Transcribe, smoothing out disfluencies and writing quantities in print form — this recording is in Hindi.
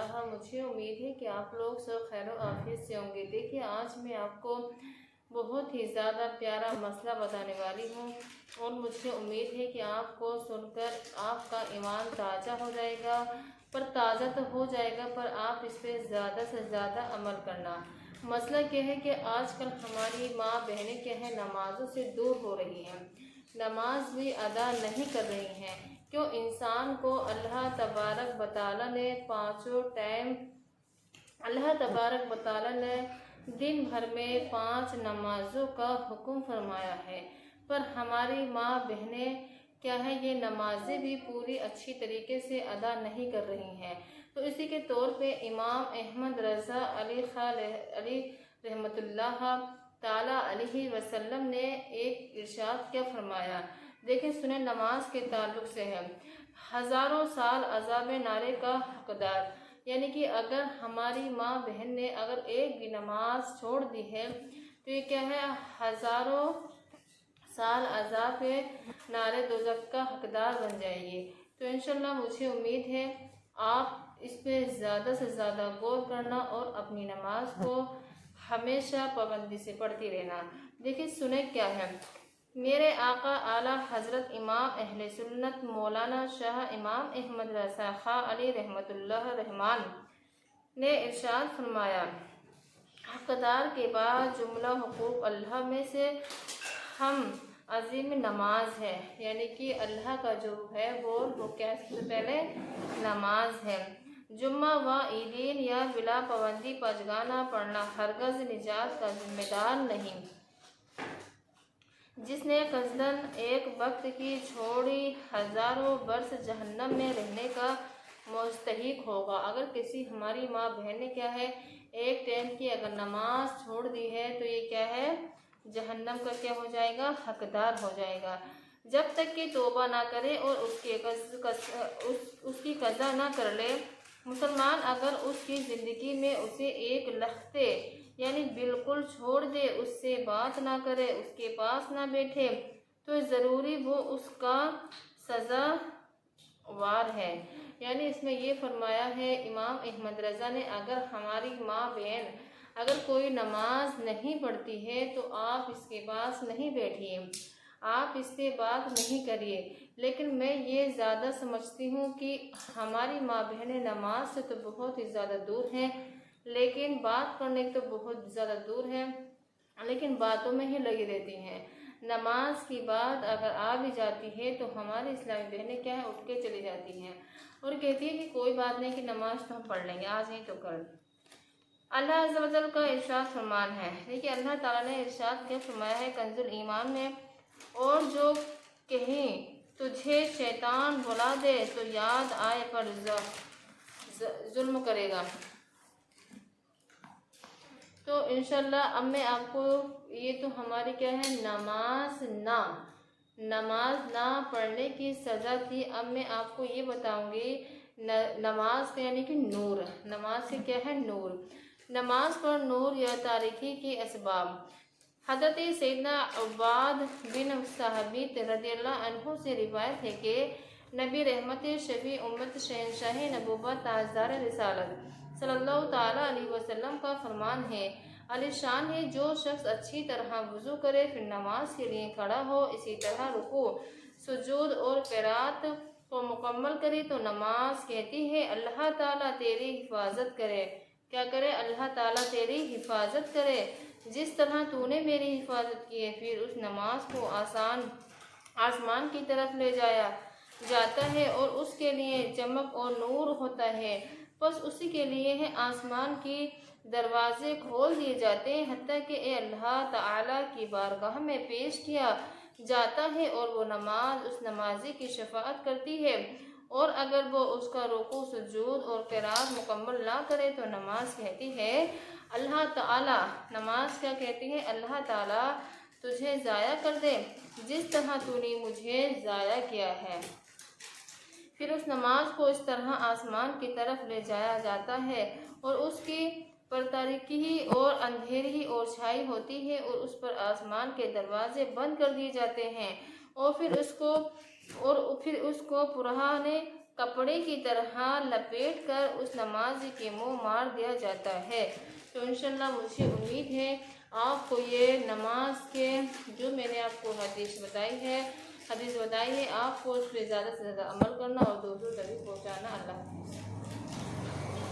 ताला मुझे उम्मीद है कि आप लोग सब खैर आफियत से होंगे। देखिए, आज मैं आपको बहुत ही ज़्यादा प्यारा मसला बताने वाली हूँ और मुझे उम्मीद है कि आपको सुनकर आपका ईमान ताज़ा हो जाएगा। पर ताज़ा तो हो जाएगा, पर आप इस पर ज़्यादा से ज़्यादा अमल करना। मसला क्या है कि आजकल हमारी माँ बहनें क्या है, नमाज़ों से दूर हो रही हैं, नमाज भी अदा नहीं कर रही हैं। क्यों? इंसान को अल्लाह तबारक व तआला ने पाँचों टाइम, अल्लाह तबारक व तआला ने दिन भर में 5 नमाजों का हुक्म फरमाया है, पर हमारी माँ बहनें क्या है, ये नमाजें भी पूरी अच्छी तरीके से अदा नहीं कर रही हैं। तो इसी के तौर पे इमाम अहमद रज़ा अली रहमतुल्लाह ताला अलैहि वसल्लम ने एक इरशाद क्या फरमाया, देखें सुने। नमाज के ताल्लुक से है, हज़ारों साल अज़ाब नारे का हकदार, यानी कि अगर हमारी माँ बहन ने अगर एक भी नमाज छोड़ दी है तो ये क्या है, हज़ारों साल अज़ाब नारे दोज़ख का हकदार बन जाएगी। तो इंशाल्लाह मुझे उम्मीद है आप इस पे ज़्यादा से ज़्यादा गौर करना और अपनी नमाज को हमेशा पाबंदी से पढ़ती रहना। देखिए सुने क्या है, मेरे आका आला हज़रत इमाम अहले सुन्नत मौलाना शाह इमाम अहमद रज़ा खां अली रहमतुल्लाह रहमान ने इरशाद फरमाया, हकदार के बाद जुमला हुकूक अल्लाह में से हम अजीम नमाज है, यानी कि अल्लाह का जो है वो क्या सबसे पहले नमाज है। जुम्मा व ईदीन या बिला पाबंदी पजगाना पढ़ना हरगज़ निजात का जिम्मेदार नहीं। जिसने कसदन एक वक्त की छोड़ी हज़ारों वर्ष जहन्नम में रहने का मुस्तहिक होगा। अगर किसी हमारी माँ बहन ने क्या है, एक टाइम की अगर नमाज छोड़ दी है तो ये क्या है, जहन्नम का क्या हो जाएगा, हकदार हो जाएगा। जब तक कि तौबा ना करे और उसकी कज़ा ना कर ले। मुसलमान अगर उसकी ज़िंदगी में उसे एक लख्ते यानी बिल्कुल छोड़ दे, उससे बात ना करे, उसके पास ना बैठे, तो ज़रूरी वो उसका सज़ावार है। यानी इसमें ये फरमाया है इमाम अहमद रज़ा ने, अगर हमारी माँ बहन अगर कोई नमाज नहीं पढ़ती है तो आप इसके पास नहीं बैठिए, आप इससे बात नहीं करिए। लेकिन मैं ये ज़्यादा समझती हूँ कि हमारी माँ बहनें नमाज से तो बहुत ही ज़्यादा दूर हैं, लेकिन बात करने तो बहुत ज़्यादा दूर है, लेकिन बातों में ही लगी रहती हैं। नमाज की बात अगर आ भी जाती है तो हमारी इस्लामी बहनें क्या है, उठ के चली जाती हैं और कहती है कि कोई बात नहीं, कि नमाज तो हम पढ़ लेंगे, आज नहीं तो कल। अल्लाह अज़्ज़ा व जल का इरशाद फरमान है, देखिए अल्लाह ताला ने इरशाद क्या फरमाया है कंजुल ईमान में, और जो कहें तुझे शैतान बुला दे तो याद आए पर जुल्म करेगा। तो इंशाल्लाह अब मैं आपको ये तो हमारी क्या है, नमाज ना पढ़ने की सज़ा थी। अब मैं आपको ये बताऊंगी नमाज का यानी कि नूर, नमाज से क्या है, नूर। नमाज पर नूर या तारीकी के असबाब। हज़रत सैयदना उबाद बिन साहबित रज़ियल्लाहु अन्हु से रिवायत है कि नबी रहमत शफी उम्मत शहंशाह नबूवत ताजदार रिसालत सल्लल्लाहु ताला अलैहि वसल्लम का फरमान है, अलीशान है, जो शख्स अच्छी तरह वुज़ू करे फिर नमाज के लिए खड़ा हो, इसी तरह रुकू सुजूद और क़िरात को मुकम्मल करे तो नमाज कहती है अल्लाह ताला तेरी हिफाजत करे। क्या करे? अल्लाह ताला तेरी हिफाजत करे। जिस तरह तूने मेरी हिफाजत की है, फिर उस नमाज को आसमान की तरफ ले जाया जाता है और उसके लिए चमक और नूर होता है। बस उसी के लिए है आसमान की दरवाजे खोल दिए जाते हैं, हत्ता कि अल्लाह ताला की बारगाह में पेश किया जाता है और वो नमाज उस नमाजी की शफाअत करती है। और अगर वो उसका रुकू सुजूद और क़िरात मुकम्मल ना करे तो नमाज कहती है अल्लाह ताला, नमाज क्या कहती है, अल्लाह ताला तुझे ज़ाया कर दे जिस तरह तूने मुझे ज़ाया किया है। फिर उस नमाज को इस तरह आसमान की तरफ ले जाया जाता है और उसकी पर तारीकी और अंधेरी और छाई होती है और उस पर आसमान के दरवाजे बंद कर दिए जाते हैं और फिर उसको पुराने कपड़े की तरह लपेट कर उस नमाजी के मुंह मार दिया जाता है। तो इंशाल्लाह मुझे उम्मीद है आपको ये नमाज के जो मैंने आपको हदीस बताई है आपको उस पर ज़्यादा से ज़्यादा अमल करना और दूसरों तक भी पहुँचाना। अल्लाह।